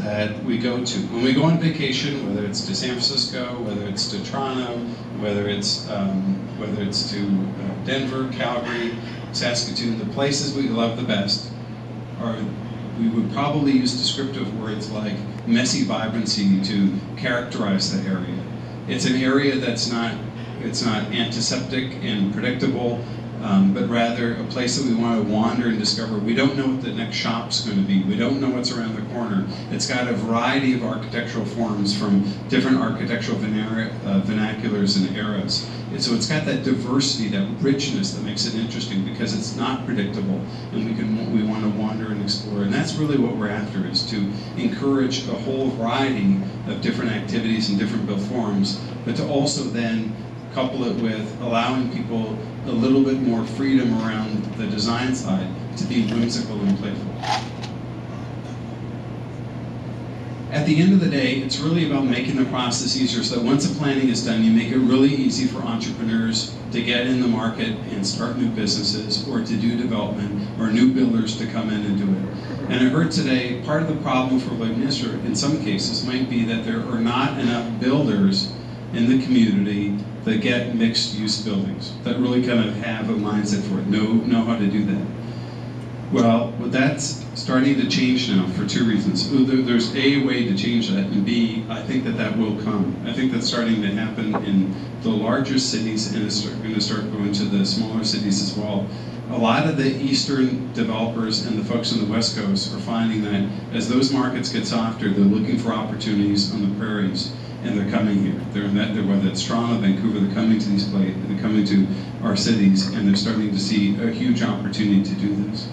that we go to. When we go on vacation, whether it's to San Francisco, whether it's to Toronto, whether it's to Denver, Calgary, Saskatoon, the places we love the best are, we would probably use descriptive words like messy vibrancy to characterize the area. It's an area that's not antiseptic and predictable, but rather a place that we want to wander and discover. We don't know what the next shop's going to be. We don't know what's around the corner. It's got a variety of architectural forms from different architectural vernaculars and eras. And so it's got that diversity, that richness that makes it interesting because it's not predictable, and we want to wander and explore. And that's really what we're after, is to encourage a whole variety of different activities and different built forms, but to also then couple it with allowing people a little bit more freedom around the design side to be whimsical and playful. At the end of the day, it's really about making the process easier so that once the planning is done, you make it really easy for entrepreneurs to get in the market and start new businesses, or to do development, or new builders to come in and do it. And I heard today, part of the problem for Lloydminster in some cases might be that there are not enough builders in the community that get mixed-use buildings, that really kind of have a mindset for it, know how to do that. Well, that's starting to change now for two reasons. There's A, way to change that, and B, I think that will come. I think that's starting to happen in the larger cities, and it's going to start going to the smaller cities as well. A lot of the eastern developers and the folks on the West Coast are finding that as those markets get softer, they're looking for opportunities on the prairies, and they're coming here. Whether it's Toronto, Vancouver, they're coming to these places, they're coming to our cities, and they're starting to see a huge opportunity to do this.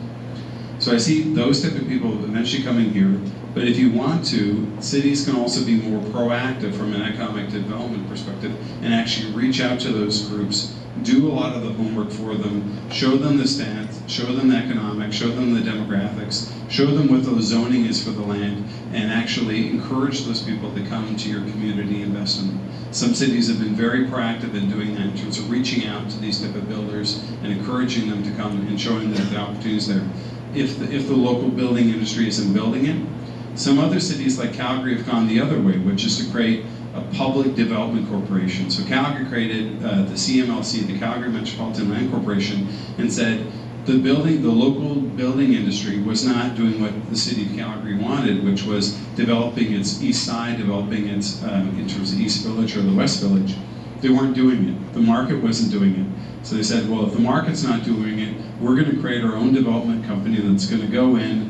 So I see those type of people eventually coming here, but if you want to, cities can also be more proactive from an economic development perspective and actually reach out to those groups, do a lot of the homework for them, show them the stats, show them the economics, show them the demographics, show them what the zoning is for the land, and actually encourage those people to come to your community and invest in them. Some cities have been very proactive in doing that in terms of reaching out to these type of builders and encouraging them to come and showing them the opportunities there. If the local building industry isn't building it, some other cities like Calgary have gone the other way, which is to create a public development corporation. So Calgary created the CMLC, the Calgary Metropolitan Land Corporation, and said the local building industry was not doing what the city of Calgary wanted, which was developing its east side, developing its, in terms of East Village or the West Village. They weren't doing it. The market wasn't doing it. So they said, well, if the market's not doing it, we're going to create our own development company that's going to go in,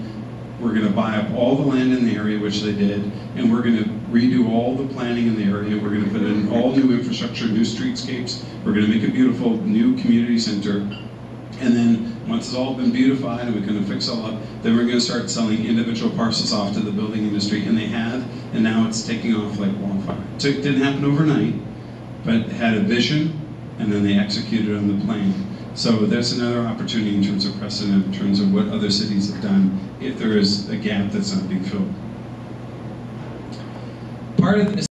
we're going to buy up all the land in the area, which they did, and we're going to redo all the planning in the area. We're going to put in all new infrastructure, new streetscapes. We're going to make a beautiful new community center. And then once it's all been beautified and we're going to fix it all up, then we're going to start selling individual parcels off to the building industry. And they have, and now it's taking off like wildfire. So it didn't happen overnight, but it had a vision, and then they executed on the plan. So there's another opportunity in terms of precedent, in terms of what other cities have done, if there is a gap that's not being filled. Part of this